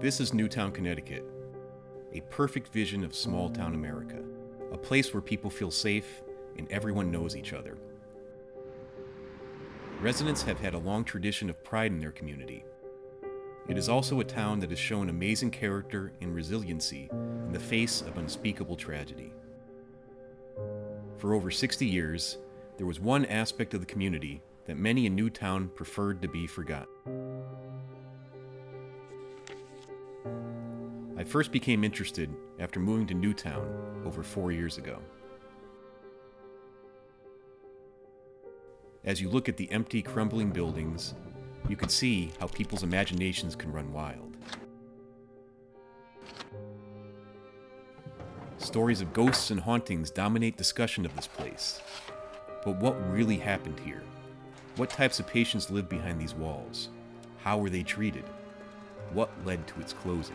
This is Newtown, Connecticut, a perfect vision of small-town America, a place where people feel safe and everyone knows each other. Residents have had a long tradition of pride in their community. It is also a town that has shown amazing character and resiliency in the face of unspeakable tragedy. For over 60 years, there was one aspect of the community that many in Newtown preferred to be forgotten. I first became interested after moving to Newtown over 4 years ago. As you look at the empty, crumbling buildings, you can see how people's imaginations can run wild. Stories of ghosts and hauntings dominate discussion of this place. But what really happened here? What types of patients live behind these walls? How were they treated? What led to its closing?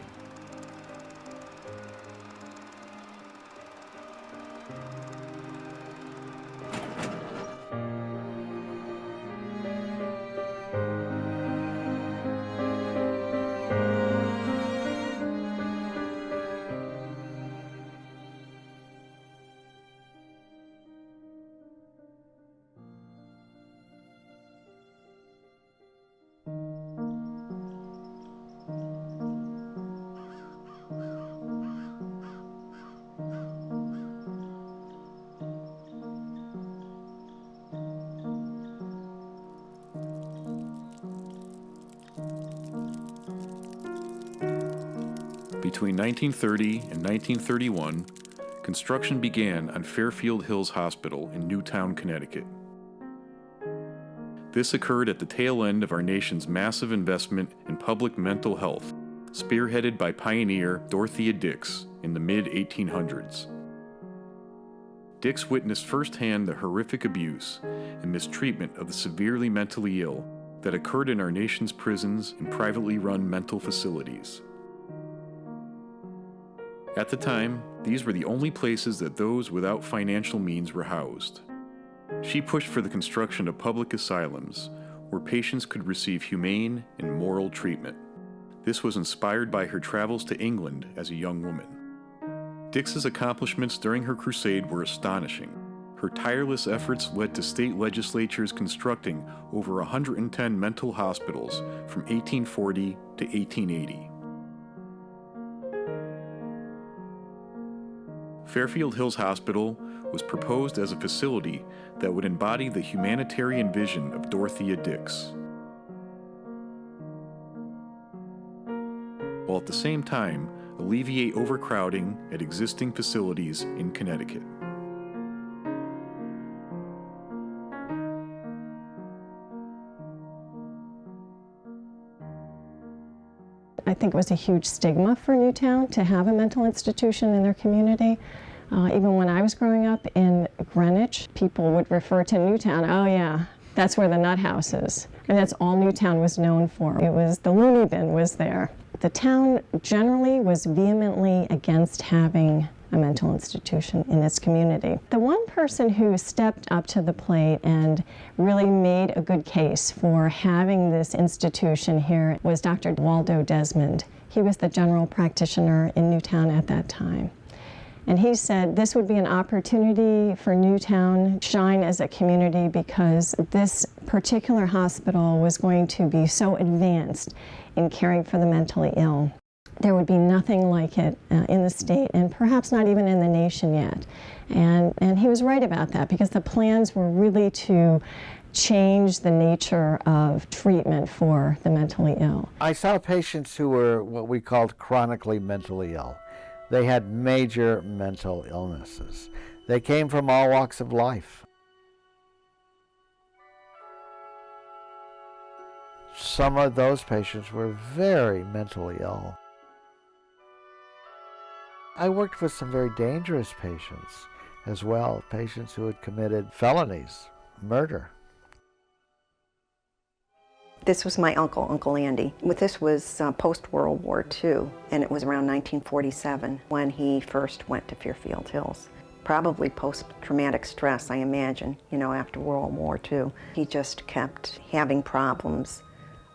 Between 1930 and 1931, construction began on Fairfield Hills Hospital in Newtown, Connecticut. This occurred at the tail end of our nation's massive investment in public mental health, spearheaded by pioneer Dorothea Dix in the mid-1800s. Dix witnessed firsthand the horrific abuse and mistreatment of the severely mentally ill that occurred in our nation's prisons and privately run mental facilities. At the time, these were the only places that those without financial means were housed. She pushed for the construction of public asylums, where patients could receive humane and moral treatment. This was inspired by her travels to England as a young woman. Dix's accomplishments during her crusade were astonishing. Her tireless efforts led to state legislatures constructing over 110 mental hospitals from 1840 to 1880. Fairfield Hills Hospital was proposed as a facility that would embody the humanitarian vision of Dorothea Dix, while at the same time alleviate overcrowding at existing facilities in Connecticut. I think it was a huge stigma for Newtown to have a mental institution in their community. Even when I was growing up in Greenwich, people would refer to Newtown, oh yeah, that's where the nut house is. And that's all Newtown was known for. It was, the loony bin was there. The town generally was vehemently against having a mental institution in its community. The one person who stepped up to the plate and really made a good case for having this institution here was Dr. Waldo Desmond. He was the general practitioner in Newtown at that time. And he said this would be an opportunity for Newtown to shine as a community because this particular hospital was going to be so advanced in caring for the mentally ill. There would be nothing like it in the state, and perhaps not even in the nation yet. And he was right about that, because the plans were really to change the nature of treatment for the mentally ill. I saw patients who were what we called chronically mentally ill. They had major mental illnesses. They came from all walks of life. Some of those patients were very mentally ill. I worked with some very dangerous patients as well, patients who had committed felonies, murder. This was my uncle, Uncle Andy. This was post-World War II, and it was around 1947 when he first went to Fairfield Hills. Probably post-traumatic stress, I imagine, after World War II. He just kept having problems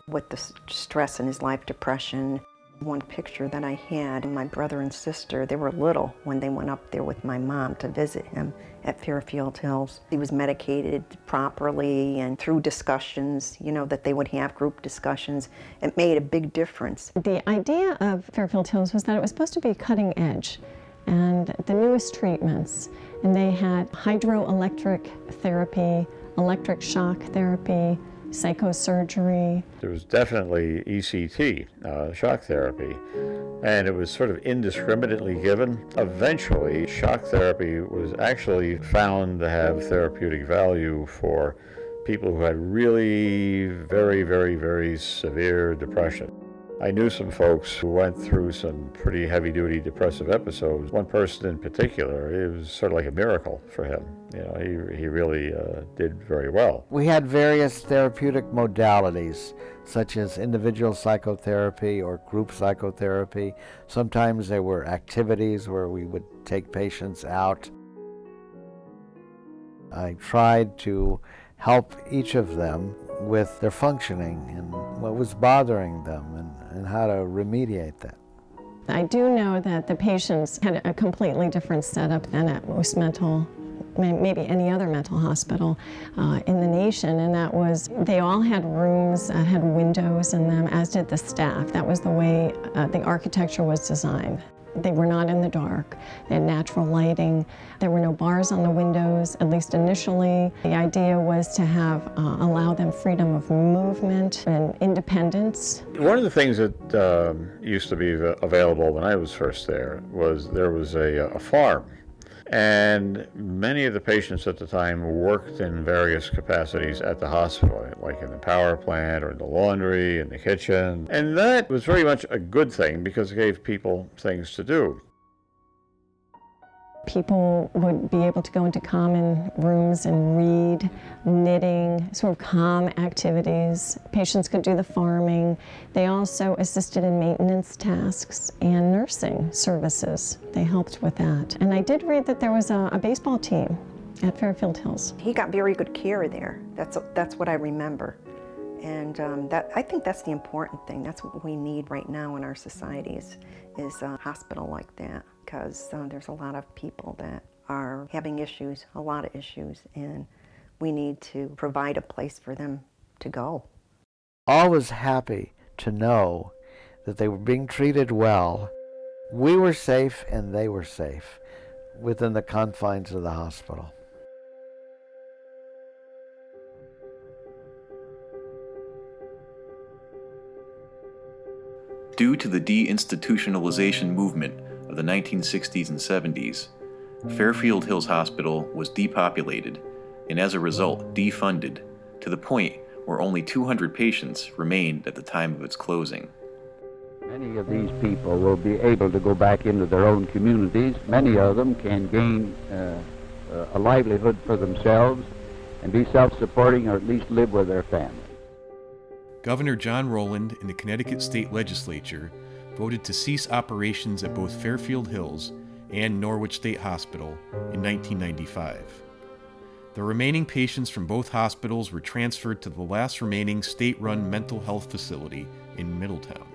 with the stress in his life, depression. One picture that I had, my brother and sister, they were little when they went up there with my mom to visit him at Fairfield Hills. He was medicated properly, and through discussions, that they would have group discussions, it made a big difference. The idea of Fairfield Hills was that it was supposed to be cutting edge and the newest treatments. And they had hydroelectric therapy, electric shock therapy, psychosurgery. There was definitely ECT, shock therapy, and it was sort of indiscriminately given. Eventually, shock therapy was actually found to have therapeutic value for people who had really very, very, very severe depression. I knew some folks who went through some pretty heavy-duty depressive episodes. One person in particular, it was sort of like a miracle for him. He really did very well. We had various therapeutic modalities, such as individual psychotherapy or group psychotherapy. Sometimes there were activities where we would take patients out. I tried to help each of them with their functioning and what was bothering them and how to remediate that. I do know that the patients had a completely different setup than at most maybe any other mental hospital in the nation, and that was they all had rooms, had windows in them, as did the staff. That was the way the architecture was designed. They were not in the dark. They had natural lighting. There were no bars on the windows, at least initially. The idea was to have allow them freedom of movement and independence. One of the things that used to be available when I was first there was a farm. And many of the patients at the time worked in various capacities at the hospital, like in the power plant or in the laundry, in the kitchen. And that was very much a good thing because it gave people things to do. People would be able to go into common rooms and read, knitting, sort of calm activities. Patients could do the farming. They also assisted in maintenance tasks and nursing services. They helped with that. And I did read that there was a baseball team at Fairfield Hills. He got very good care there. That's what I remember. And I think that's the important thing. That's what we need right now in our society is a hospital like that, because there's a lot of people that are having issues, a lot of issues, and we need to provide a place for them to go. Always happy to know that they were being treated well. We were safe and they were safe within the confines of the hospital. Due to the deinstitutionalization movement of the 1960s and 70s, Fairfield Hills Hospital was depopulated and as a result defunded to the point where only 200 patients remained at the time of its closing. Many of these people will be able to go back into their own communities. Many of them can gain a livelihood for themselves and be self-supporting, or at least live with their families. Governor John Rowland in the Connecticut State Legislature voted to cease operations at both Fairfield Hills and Norwich State Hospital in 1995. The remaining patients from both hospitals were transferred to the last remaining state-run mental health facility in Middletown.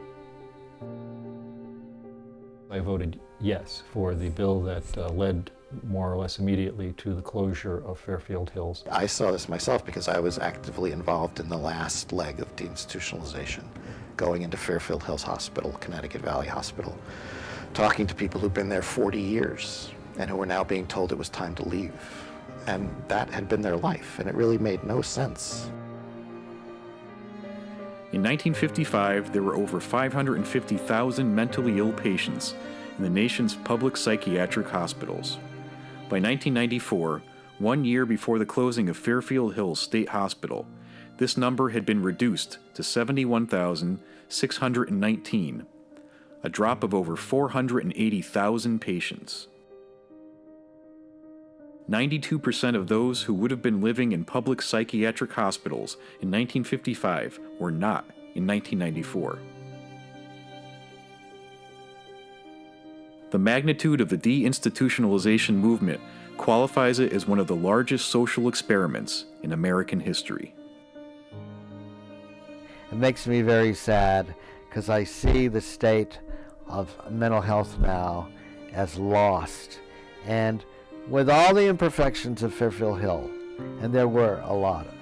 I voted yes for the bill that led more or less immediately to the closure of Fairfield Hills. I saw this myself because I was actively involved in the last leg of deinstitutionalization, going into Fairfield Hills Hospital, Connecticut Valley Hospital, talking to people who've been there 40 years and who were now being told it was time to leave. And that had been their life, and it really made no sense. In 1955, there were over 550,000 mentally ill patients in the nation's public psychiatric hospitals. By 1994, 1 year before the closing of Fairfield Hills State Hospital, this number had been reduced to 71,619, a drop of over 480,000 patients. 92% of those who would have been living in public psychiatric hospitals in 1955 were not in 1994. The magnitude of the deinstitutionalization movement qualifies it as one of the largest social experiments in American history. It makes me very sad because I see the state of mental health now as lost. And with all the imperfections of Fairfield Hill, and there were a lot of,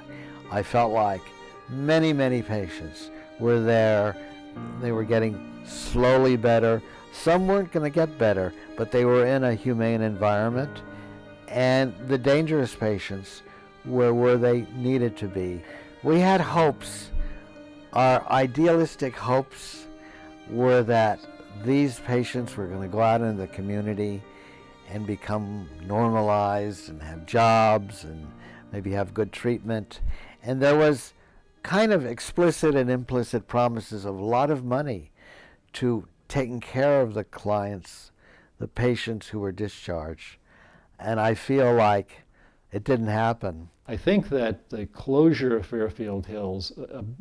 I felt like many, many patients were there. They were getting slowly better. Some weren't going to get better, but they were in a humane environment. And the dangerous patients were where they needed to be. We had hopes. Our idealistic hopes were that these patients were going to go out into the community and become normalized and have jobs and maybe have good treatment. And there was kind of explicit and implicit promises of a lot of money to taking care of the clients, the patients who were discharged. And I feel like it didn't happen. I think that the closure of Fairfield Hills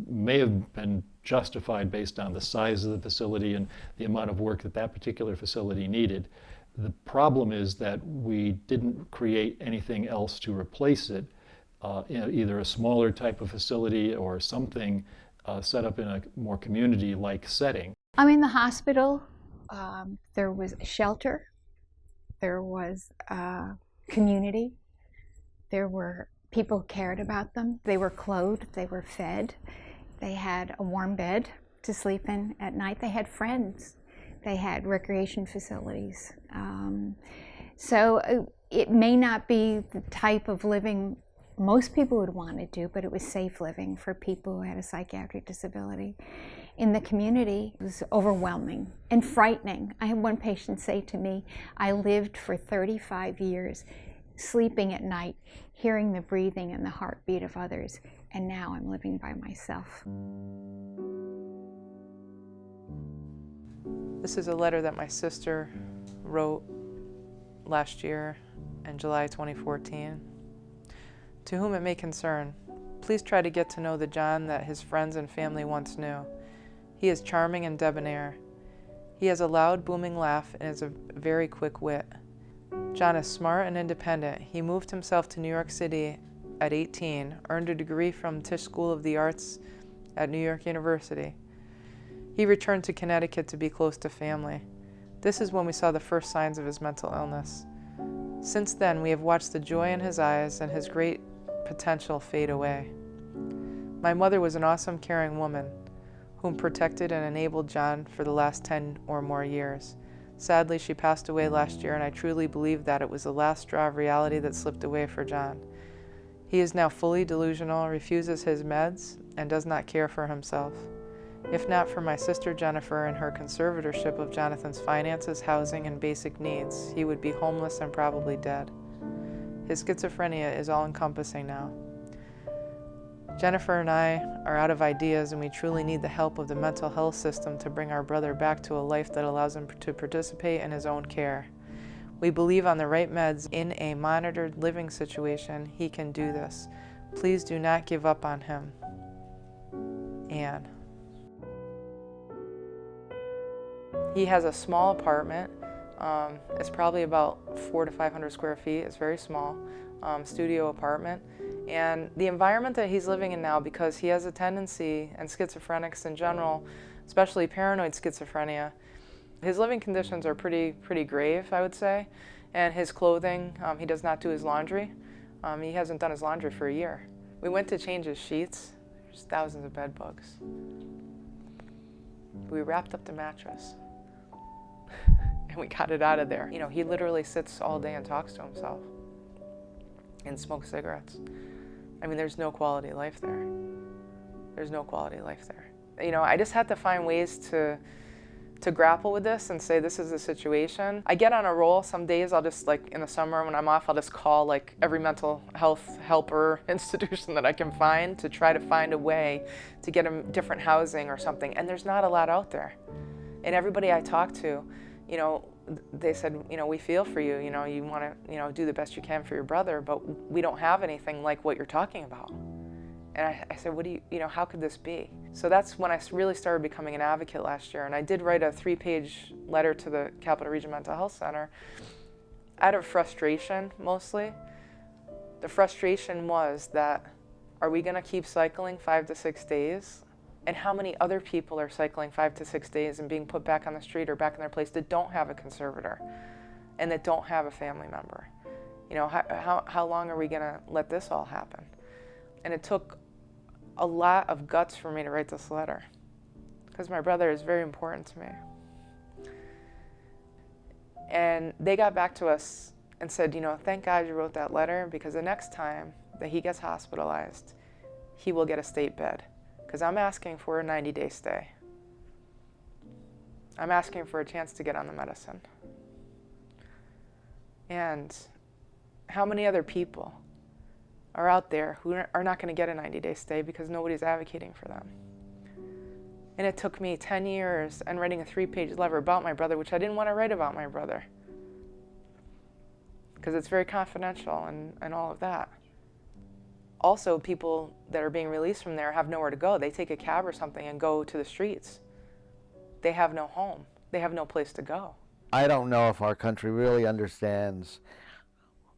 may have been justified based on the size of the facility and the amount of work that that particular facility needed. The problem is that we didn't create anything else to replace it, either a smaller type of facility or something set up in a more community-like setting. I mean, the hospital, there was a shelter, there was a community, there were people who cared about them. They were clothed, they were fed, they had a warm bed to sleep in at night, they had friends, they had recreation facilities. So it may not be the type of living most people would want to do, but it was safe living for people who had a psychiatric disability. In the community, it was overwhelming and frightening. I had one patient say to me, I lived for 35 years sleeping at night, hearing the breathing and the heartbeat of others, and now I'm living by myself. This is a letter that my sister wrote last year in July 2014. To whom it may concern, please try to get to know the John that his friends and family once knew. He is charming and debonair. He has a loud, booming laugh and is a very quick wit. John is smart and independent. He moved himself to New York City at 18, earned a degree from Tisch School of the Arts at New York University. He returned to Connecticut to be close to family. This is when we saw the first signs of his mental illness. Since then, we have watched the joy in his eyes and his great potential fade away. My mother was an awesome, caring woman whom protected and enabled John for the last 10 or more years. Sadly, she passed away last year, and I truly believe that it was the last straw of reality that slipped away for John. He is now fully delusional, refuses his meds, and does not care for himself. If not for my sister Jennifer and her conservatorship of Jonathan's finances, housing, and basic needs, he would be homeless and probably dead. His schizophrenia is all-encompassing now. Jennifer and I are out of ideas, and we truly need the help of the mental health system to bring our brother back to a life that allows him to participate in his own care. We believe on the right meds in a monitored living situation, he can do this. Please do not give up on him. Anne. He has a small apartment. It's probably about 400 to 500 square feet. It's very small, studio apartment. And the environment that he's living in now, because he has a tendency, and schizophrenics in general, especially paranoid schizophrenia, his living conditions are pretty grave, I would say. And his clothing, he does not do his laundry. He hasn't done his laundry for a year. We went to change his sheets. There's thousands of bed bugs. We wrapped up the mattress. And we got it out of there. You know, he literally sits all day and talks to himself and smokes cigarettes. I mean, there's no quality life there. There's no quality life there. You know, I just had to find ways to grapple with this and say, this is the situation. I get on a roll. Some days I'll just, like, in the summer when I'm off, I'll just call, like, every mental health helper institution that I can find to try to find a way to get him different housing or something. And there's not a lot out there. And everybody I talk to, you know, they said, you know, we feel for you, you know, you want to, you know, do the best you can for your brother, but we don't have anything like what you're talking about. And I said, what do you know, how could this be? So that's when I really started becoming an advocate last year. And I did write a 3-page letter to the Capital Region Mental Health Center out of frustration, mostly. The frustration was that, are we going to keep cycling 5 to 6 days And how many other people are cycling 5 to 6 days and being put back on the street or back in their place that don't have a conservator and that don't have a family member? You know, how long are we gonna let this all happen? And it took a lot of guts for me to write this letter, because my brother is very important to me. And they got back to us and said, you know, thank God you wrote that letter, because the next time that he gets hospitalized, he will get a state bed. Because I'm asking for a 90-day stay. I'm asking for a chance to get on the medicine. And how many other people are out there who are not going to get a 90-day stay because nobody's advocating for them? And it took me 10 years and writing a 3-page letter about my brother, which I didn't want to write about my brother, because it's very confidential and all of that. Also, people that are being released from there have nowhere to go. They take a cab or something and go to the streets. They have no home. They have no place to go. I don't know if our country really understands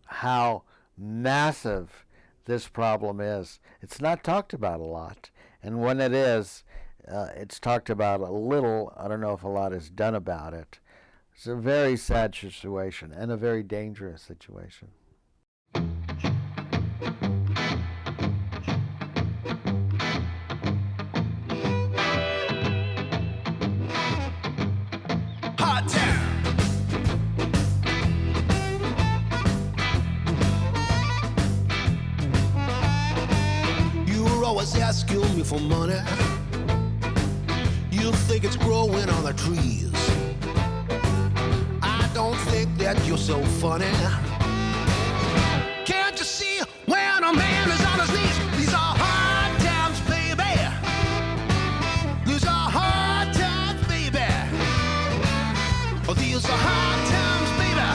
how massive this problem is. It's not talked about a lot. And when it is, it's talked about a little. I don't know if a lot is done about it. It's a very sad situation and a very dangerous situation. Asking me for money. You think it's growing on the trees. I don't think that you're so funny. Can't you see when a man is on his knees? These are hard times, baby. These are hard times, baby. Oh, these are hard times, baby.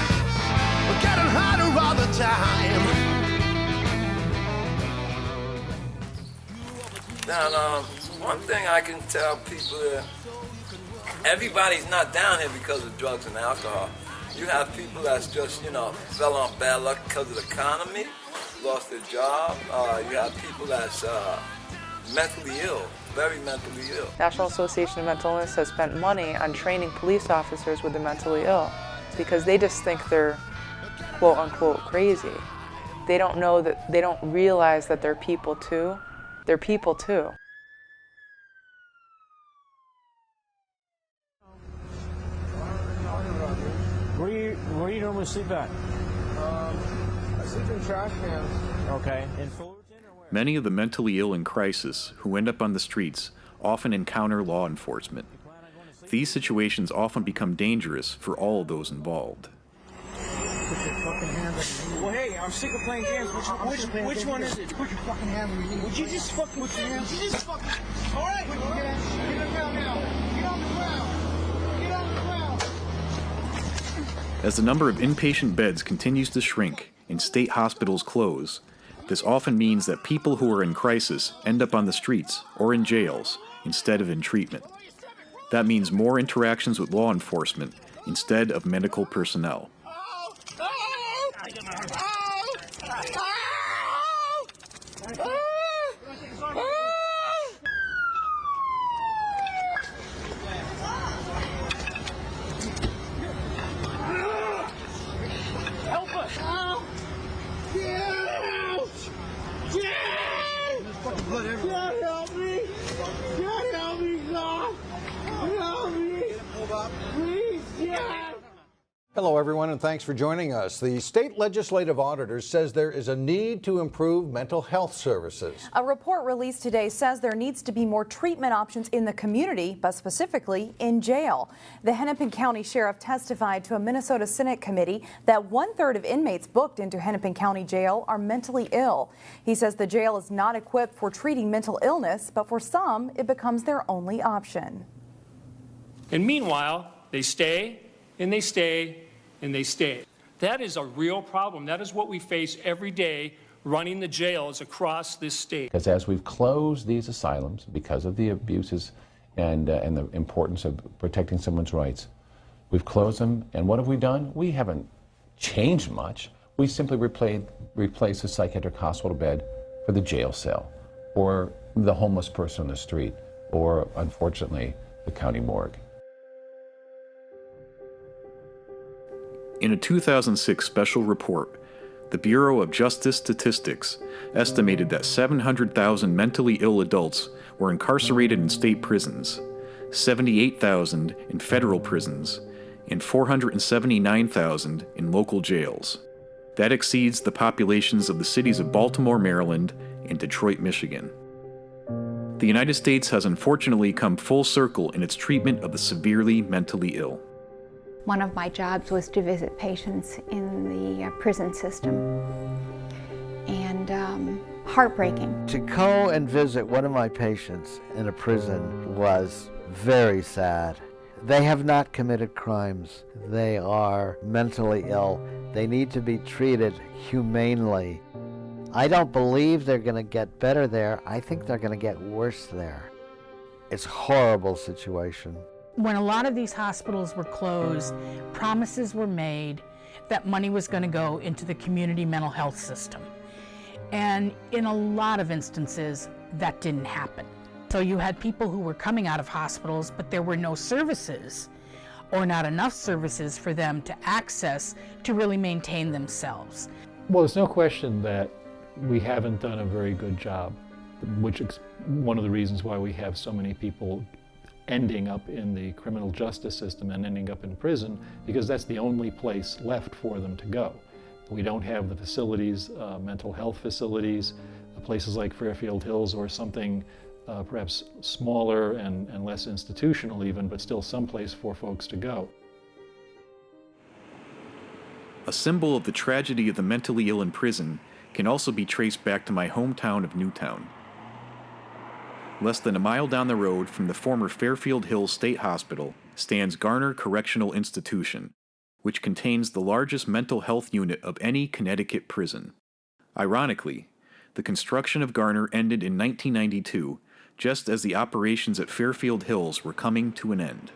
We're getting harder all the time. Now, one thing I can tell people is everybody's not down here because of drugs and alcohol. You have people that's just, fell on bad luck because of the economy, lost their job. You have people that's mentally ill, very mentally ill. National Association of Mental Illness has spent money on training police officers with the mentally ill because they just think they're quote unquote crazy. They don't know that, they don't realize that they're people too. They're people too. Where do you normally sleep at? I sleep in trash cans. Okay. In Fullerton or where? Many of the mentally ill in crisis who end up on the streets often encounter law enforcement. These situations often become dangerous for all of those involved. Well, hey, I'm sick of playing games. Which one is it? Put your fucking hand on me. Would you just fucking... Would you just fucking... All right, get on the ground now. Get on the ground. Get on the ground. As the number of inpatient beds continues to shrink and state hospitals close, this often means that people who are in crisis end up on the streets or in jails instead of in treatment. That means more interactions with law enforcement instead of medical personnel. Help us! Get out! God help me! God help me, God! Help me! Please, God! Hello, everyone, and thanks for joining us. The state legislative auditor says there is a need to improve mental health services. A report released today says there needs to be more treatment options in the community, but specifically in jail. The Hennepin County Sheriff testified to a Minnesota Senate committee that 1/3 of inmates booked into Hennepin County Jail are mentally ill. He says the jail is not equipped for treating mental illness, but for some, it becomes their only option. And meanwhile, they stay and they stay and they stay. That is a real problem. That is what we face every day running the jails across this state. Because as we've closed these asylums because of the abuses and the importance of protecting someone's rights, we've closed them, and what have we done? We haven't changed much. We simply replace a psychiatric hospital bed for the jail cell, or the homeless person on the street, or, unfortunately, the county morgue. In a 2006 special report, the Bureau of Justice Statistics estimated that 700,000 mentally ill adults were incarcerated in state prisons, 78,000 in federal prisons, and 479,000 in local jails. That exceeds the populations of the cities of Baltimore, Maryland, and Detroit, Michigan. The United States has unfortunately come full circle in its treatment of the severely mentally ill. One of my jobs was to visit patients in the prison system, and heartbreaking. To go and visit one of my patients in a prison was very sad. They have not committed crimes. They are mentally ill. They need to be treated humanely. I don't believe they're going to get better there. I think they're going to get worse there. It's a horrible situation. When a lot of these hospitals were closed, promises were made that money was going to go into the community mental health system. And in a lot of instances, that didn't happen. So you had people who were coming out of hospitals, but there were no services or not enough services for them to access to really maintain themselves. Well, there's no question that we haven't done a very good job, which is one of the reasons why we have so many people ending up in the criminal justice system and ending up in prison, because that's the only place left for them to go. We don't have the facilities, mental health facilities, places like Fairfield Hills or something perhaps smaller and less institutional even, but still someplace for folks to go. A symbol of the tragedy of the mentally ill in prison can also be traced back to my hometown of Newtown. Less than a mile down the road from the former Fairfield Hills State Hospital stands Garner Correctional Institution, which contains the largest mental health unit of any Connecticut prison. Ironically, the construction of Garner ended in 1992, just as the operations at Fairfield Hills were coming to an end.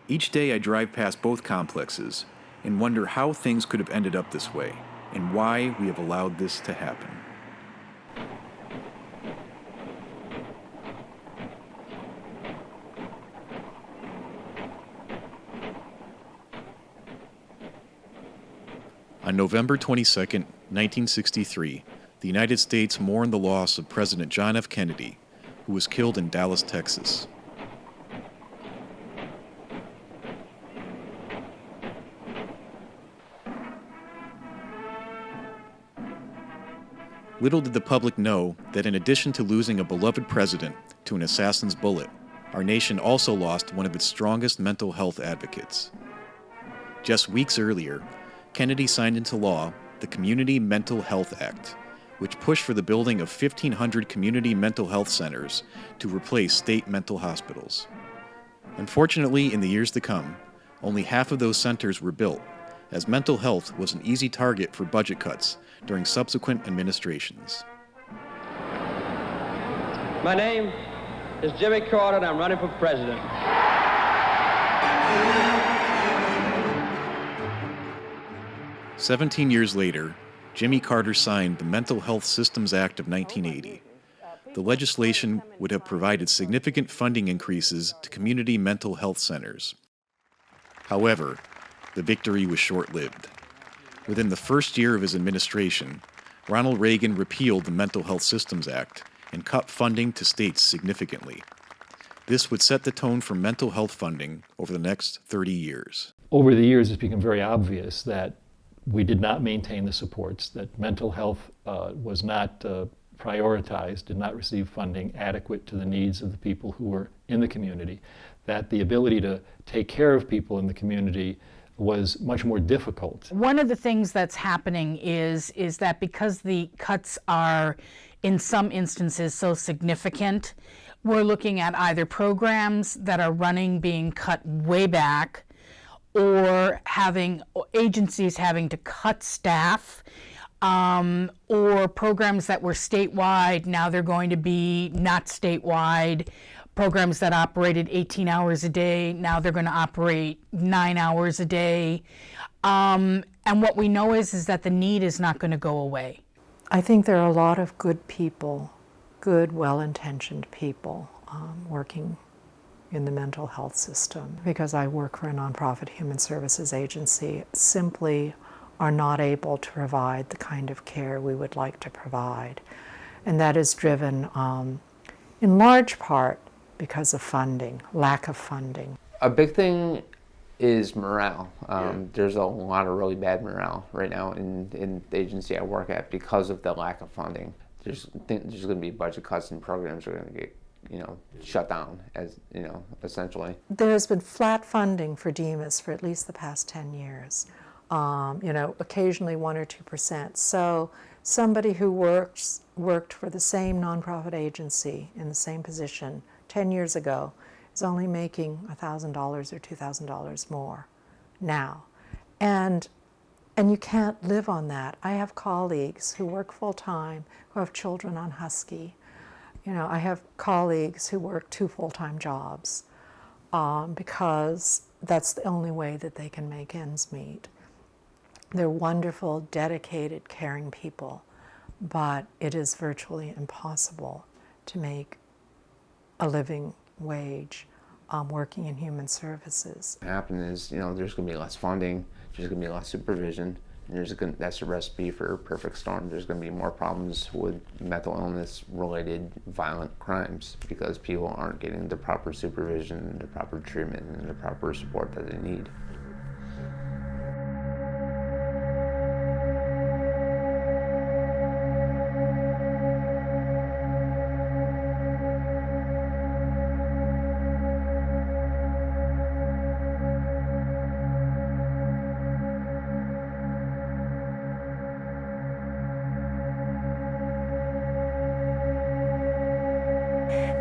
Each day I drive past both complexes and wonder how things could have ended up this way, and why we have allowed this to happen. On November 22, 1963, the United States mourned the loss of President John F. Kennedy, who was killed in Dallas, Texas. Little did the public know that in addition to losing a beloved president to an assassin's bullet, our nation also lost one of its strongest mental health advocates. Just weeks earlier, Kennedy signed into law the Community Mental Health Act, which pushed for the building of 1,500 community mental health centers to replace state mental hospitals. Unfortunately, in the years to come, only half of those centers were built, as mental health was an easy target for budget cuts during subsequent administrations. My name is Jimmy Carter, and I'm running for president. 17 years later, Jimmy Carter signed the Mental Health Systems Act of 1980. The legislation would have provided significant funding increases to community mental health centers. However, the victory was short-lived. Within the first year of his administration, Ronald Reagan repealed the Mental Health Systems Act and cut funding to states significantly. This would set the tone for mental health funding over the next 30 years. Over the years, it's become very obvious that we did not maintain the supports, that mental health was not prioritized, did not receive funding adequate to the needs of the people who were in the community, that the ability to take care of people in the community was much more difficult. One of the things that's happening is that because the cuts are, in some instances, so significant, we're looking at either programs that are running being cut way back, or agencies having to cut staff, or programs that were statewide, now they're going to be not statewide. Programs that operated 18 hours a day, now they're going to operate 9 hours a day. And what we know is that the need is not going to go away. I think there are a lot of good people, good, well-intentioned people working in the mental health system, because I work for a nonprofit human services agency, simply are not able to provide the kind of care we would like to provide. And that is driven in large part because of funding, lack of funding. A big thing is morale. There's a lot of really bad morale right now in the agency I work at because of the lack of funding. There's going to be budget cuts and programs are going to get shut down, as essentially. There has been flat funding for DEMAS for at least the past 10 years. Occasionally 1 or 2%. So somebody who worked for the same nonprofit agency in the same position 10 years ago is only making $1,000 or $2,000 more now. And you can't live on that. I have colleagues who work full-time who have children on Husky. I have colleagues who work 2 full-time jobs because that's the only way that they can make ends meet. They're wonderful, dedicated, caring people, but it is virtually impossible to make a living wage working in human services. What happens is, there's going to be less funding, there's going to be less supervision, and that's a recipe for a perfect storm. There's going to be more problems with mental illness-related violent crimes because people aren't getting the proper supervision, the proper treatment, and the proper support that they need.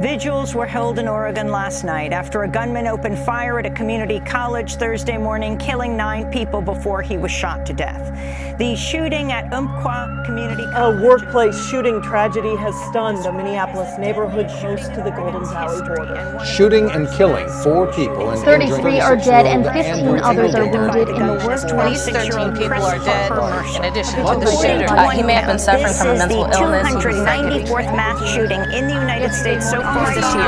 Vigils were held in Oregon last night after a gunman opened fire at a community college Thursday morning, killing 9 people before he was shot to death. The shooting at Umpqua Community College. A workplace shooting tragedy has stunned a Minneapolis neighborhood close to the Golden Valley border. Shooting and killing 4 people and 33 are dead and 15 others are wounded in the worst. 13 people are dead in addition to the shooter. He may have been suffering from a mental illness. This is the 294th mass shooting in the United States so far this year.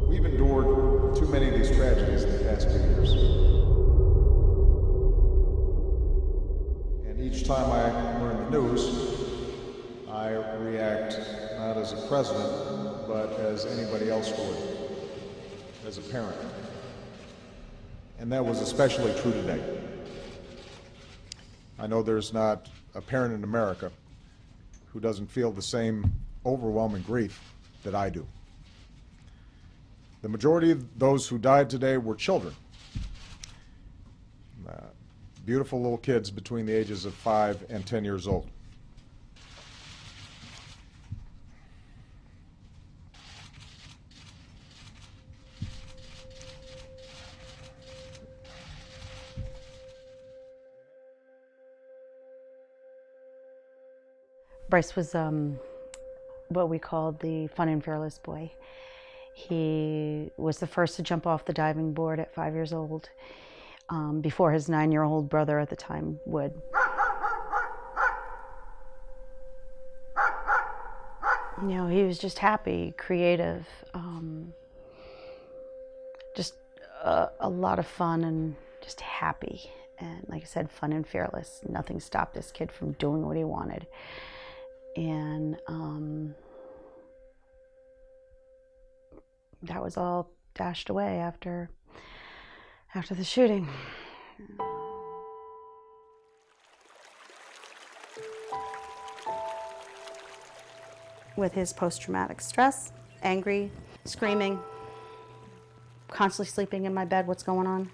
We've endured too many of these tragedies in the past few years. And each time I learn the news, I react not as a president, but as anybody else would, as a parent. And that was especially true today. I know there's not a parent in America who doesn't feel the same overwhelming grief that I do. The majority of those who died today were children. Beautiful little kids between the ages of 5 and 10 years old. Bryce was what we called the fun and fearless boy. He was the first to jump off the diving board at 5 years old, before his 9-year-old brother at the time would. He was just happy, creative, just a lot of fun and just happy. And like I said, fun and fearless. Nothing stopped this kid from doing what he wanted. And that was all dashed away after the shooting. With his post-traumatic stress, angry, screaming, constantly sleeping in my bed, what's going on?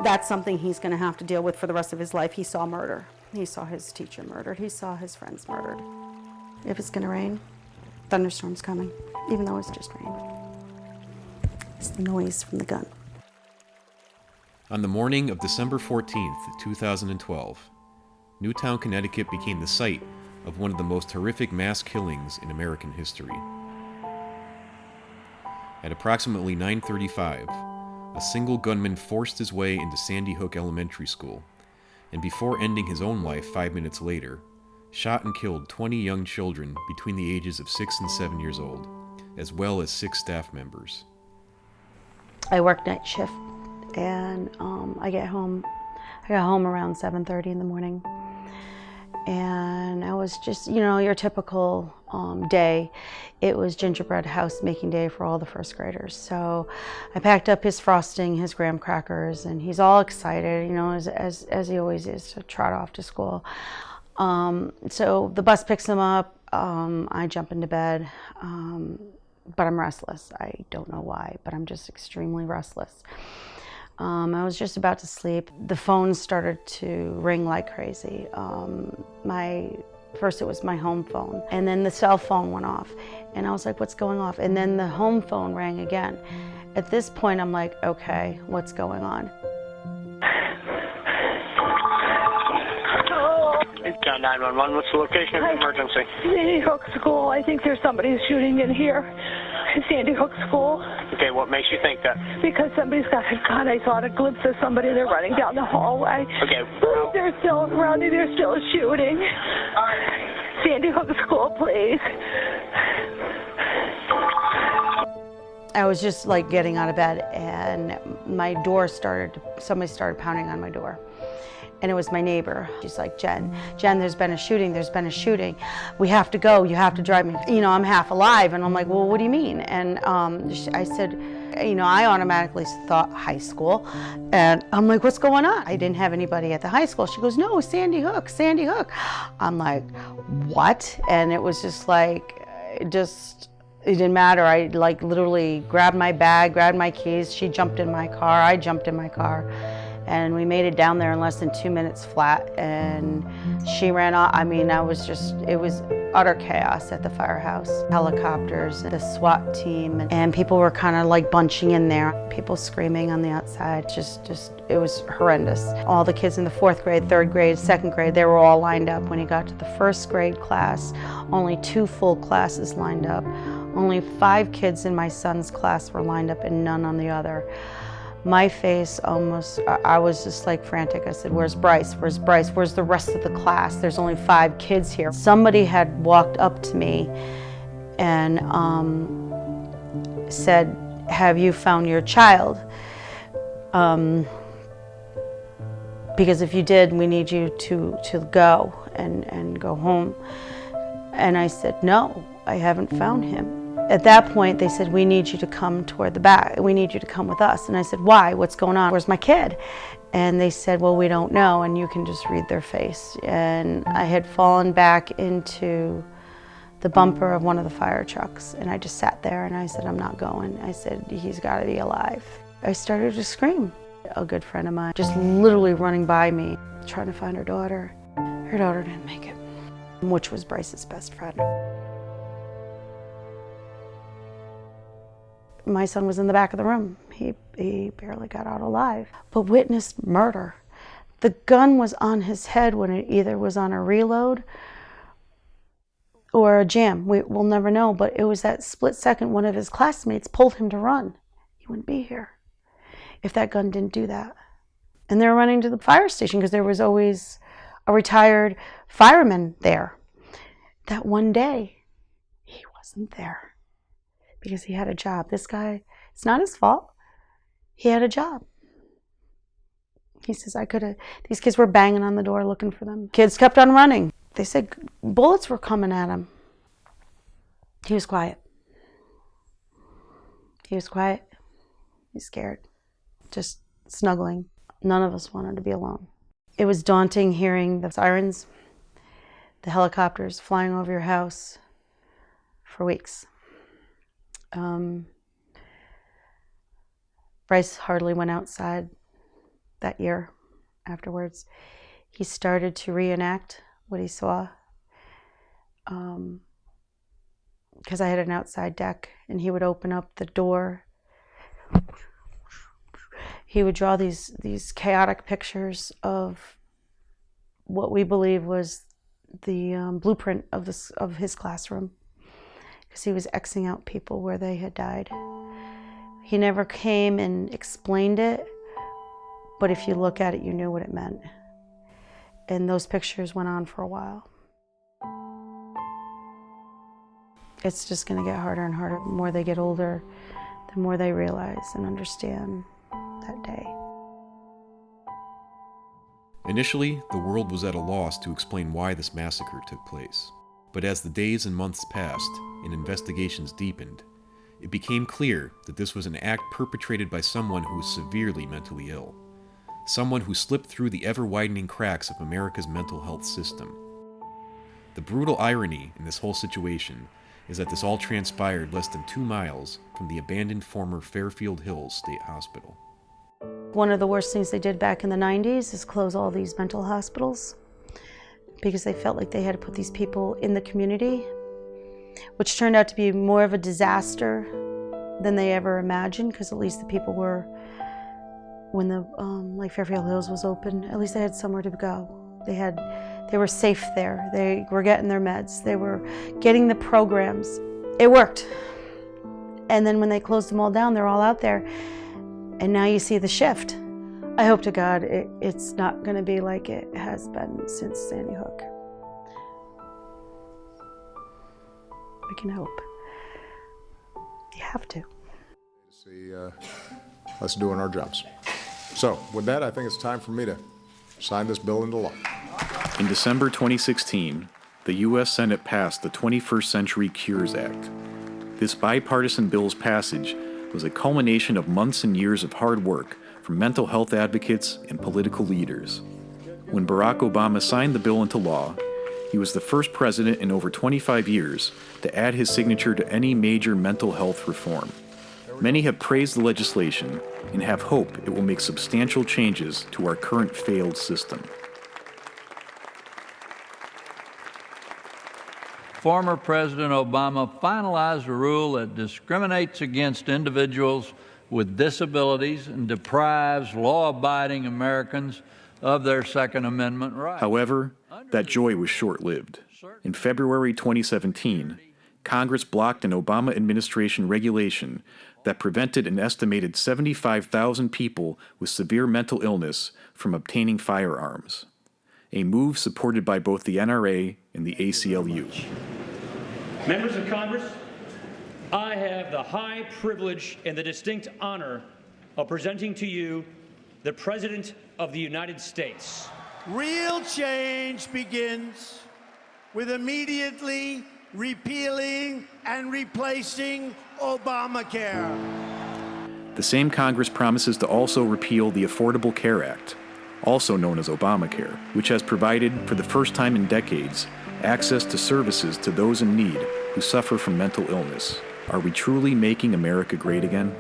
That's something he's going to have to deal with for the rest of his life. He saw murder. He saw his teacher murdered. He saw his friends murdered. If it's going to rain, thunderstorm's coming, even though it's just rain. It's the noise from the gun. On the morning of December 14th, 2012, Newtown, Connecticut became the site of one of the most horrific mass killings in American history. At approximately 9:35, a single gunman forced his way into Sandy Hook Elementary School, and before ending his own life 5 minutes later, shot and killed 20 young children between the ages of 6 and 7 years old, as well as 6 staff members. I work night shift, and I got home around 7:30 in the morning, and I was just, your typical day. It was gingerbread house making day for all the first graders. So I packed up his frosting, his graham crackers, and he's all excited, as he always is, to trot off to school. So the bus picks him up. I jump into bed, but I'm restless. I don't know why, but I'm just extremely restless. I was just about to sleep. The phone started to ring like crazy. First it was my home phone, and then the cell phone went off, and I was like, what's going off? And then the home phone rang again. At this point, I'm like, okay, what's going on? It's John 911. What's the location of the emergency? Sandy Hook School. I think there's somebody shooting in here. Sandy Hook School. Okay, what makes you think that? Because somebody's got a gun. I saw a glimpse of somebody. They're running down the hallway. Okay. They're still running. They're still shooting. Sandy Hook School, please. I was just like getting out of bed, and my door somebody started pounding on my door. And it was my neighbor. She's like, Jen, there's been a shooting. We have to go, you have to drive me. I'm half alive. And I'm like, well, what do you mean? And I said, I automatically thought high school. And I'm like, what's going on? I didn't have anybody at the high school. She goes, no, Sandy Hook. I'm like, what? And it was just like, it didn't matter. I literally grabbed my bag, grabbed my keys. She jumped in my car. I jumped in my car. And we made it down there in less than 2 minutes flat, and she ran off. It was utter chaos at the firehouse. Helicopters, the SWAT team, and people were kind of bunching in there. People screaming on the outside. It was horrendous. All the kids in the 4th grade, 3rd grade, 2nd grade, they were all lined up. When he got to the 1st grade class, only 2 full classes lined up. Only 5 kids in my son's class were lined up and none on the other. My face I was just frantic. I said, where's Bryce? Where's the rest of the class? There's only 5 kids here. Somebody had walked up to me and said, have you found your child? Because if you did, we need you to go and go home. And I said, no, I haven't found him. At that point, they said, we need you to come toward the back. We need you to come with us. And I said, why? What's going on? Where's my kid? And they said, well, we don't know. And you can just read their face. And I had fallen back into the bumper of one of the fire trucks. And I just sat there and I said, I'm not going. I said, he's got to be alive. I started to scream. A good friend of mine just literally running by me, trying to find her daughter. Her daughter didn't make it, which was Bryce's best friend. My son was in the back of the room. He barely got out alive, but witnessed murder. The gun was on his head when it either was on a reload or a jam. We'll never know, but it was that split second one of his classmates pulled him to run. He wouldn't be here if that gun didn't do that. And they were running to the fire station because there was always a retired fireman there. That one day, he wasn't there. Because he had a job. This guy, it's not his fault. He had a job. He says, these kids were banging on the door looking for them. Kids kept on running. They said bullets were coming at him. He was quiet. He's scared. Just snuggling. None of us wanted to be alone. It was daunting hearing the sirens, the helicopters flying over your house for weeks. Bryce hardly went outside that year afterwards. He started to reenact what he saw because I had an outside deck, and he would open up the door. He would draw these chaotic pictures of what we believe was the blueprint of his classroom, because he was Xing out people where they had died. He never came and explained it, but if you look at it, you knew what it meant. And those pictures went on for a while. It's just going to get harder and harder. The more they get older, the more they realize and understand that day. Initially, the world was at a loss to explain why this massacre took place. But as the days and months passed and investigations deepened, it became clear that this was an act perpetrated by someone who was severely mentally ill. Someone who slipped through the ever-widening cracks of America's mental health system. The brutal irony in this whole situation is that this all transpired less than 2 miles from the abandoned former Fairfield Hills State Hospital. One of the worst things they did back in the 90s is close all these mental hospitals, because they felt like they had to put these people in the community, which turned out to be more of a disaster than they ever imagined, because at least the people were, when the like Fairfield Hills was open, at least they had somewhere to go. They were safe there. They were getting their meds. They were getting the programs. It worked. And then when they closed them all down, they're all out there. And now you see the shift. I hope to God it's not going to be like it has been since Sandy Hook. We can hope. You have to. See us doing our jobs. So with that, I think it's time for me to sign this bill into law. In December 2016, the U.S. Senate passed the 21st Century Cures Act. This bipartisan bill's passage was a culmination of months and years of hard work from mental health advocates and political leaders. When Barack Obama signed the bill into law, he was the first president in over 25 years to add his signature to any major mental health reform. Many have praised the legislation and have hope it will make substantial changes to our current failed system. Former President Obama finalized a rule that discriminates against individuals with disabilities and deprives law-abiding Americans of their Second Amendment rights. However, that joy was short-lived. In February 2017, Congress blocked an Obama administration regulation that prevented an estimated 75,000 people with severe mental illness from obtaining firearms, a move supported by both the NRA and the ACLU. Members of Congress, I have the high privilege and the distinct honor of presenting to you the President of the United States. Real change begins with immediately repealing and replacing Obamacare. The same Congress promises to also repeal the Affordable Care Act, also known as Obamacare, which has provided, for the first time in decades, access to services to those in need who suffer from mental illness. Are we truly making America great again?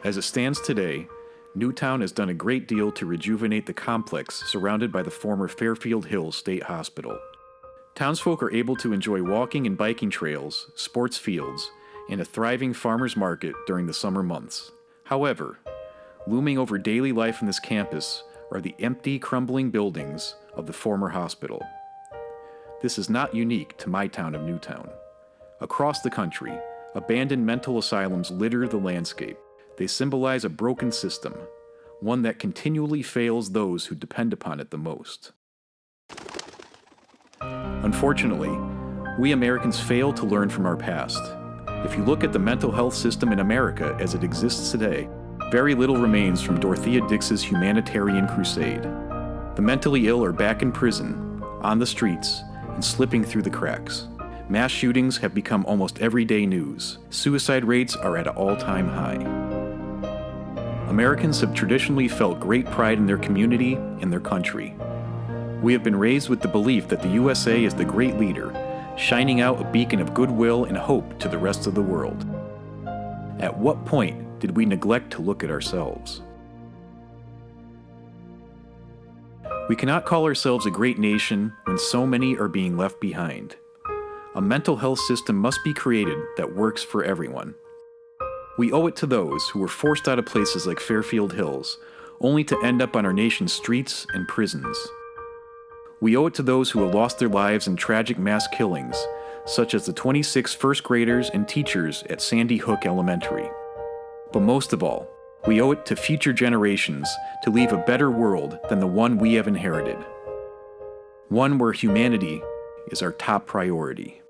As it stands today, Newtown has done a great deal to rejuvenate the complex surrounded by the former Fairfield Hills State Hospital. Townsfolk are able to enjoy walking and biking trails, sports fields, and a thriving farmers market during the summer months. However, looming over daily life in this campus are the empty, crumbling buildings of the former hospital. This is not unique to my town of Newtown. Across the country, abandoned mental asylums litter the landscape. They symbolize a broken system, one that continually fails those who depend upon it the most. Unfortunately, we Americans fail to learn from our past. If you look at the mental health system in America as it exists today, very little remains from Dorothea Dix's humanitarian crusade. The mentally ill are back in prison, on the streets, and slipping through the cracks. Mass shootings have become almost everyday news. Suicide rates are at an all-time high. Americans have traditionally felt great pride in their community and their country. We have been raised with the belief that the USA is the great leader, shining out a beacon of goodwill and hope to the rest of the world. At what point did we neglect to look at ourselves? We cannot call ourselves a great nation when so many are being left behind. A mental health system must be created that works for everyone. We owe it to those who were forced out of places like Fairfield Hills, only to end up on our nation's streets and prisons. We owe it to those who have lost their lives in tragic mass killings, such as the 26 first graders and teachers at Sandy Hook Elementary. But most of all, we owe it to future generations to leave a better world than the one we have inherited. One where humanity is our top priority.